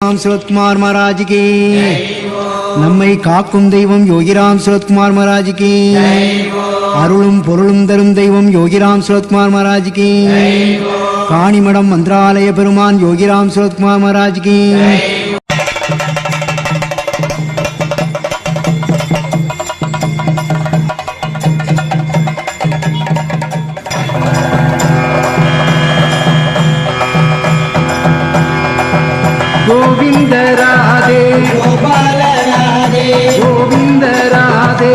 யோகிராம் சுரத்குமார் மகாராஜுக்கு, நம்மை காக்கும் தெய்வம் யோகிராம் சுரத்குமார் மகாராஜுக்கு, அருளும் பொருளும் தரும் தெய்வம் யோகிராம் சுரத்குமார் மகாராஜுக்கு, காணிமடம் மந்திராலய பெருமான் யோகிராம் சுரத்குமார் மகாராஜுக்கு. கோவிந்த ராதே கோபால ராதே கோவிந்த ராதே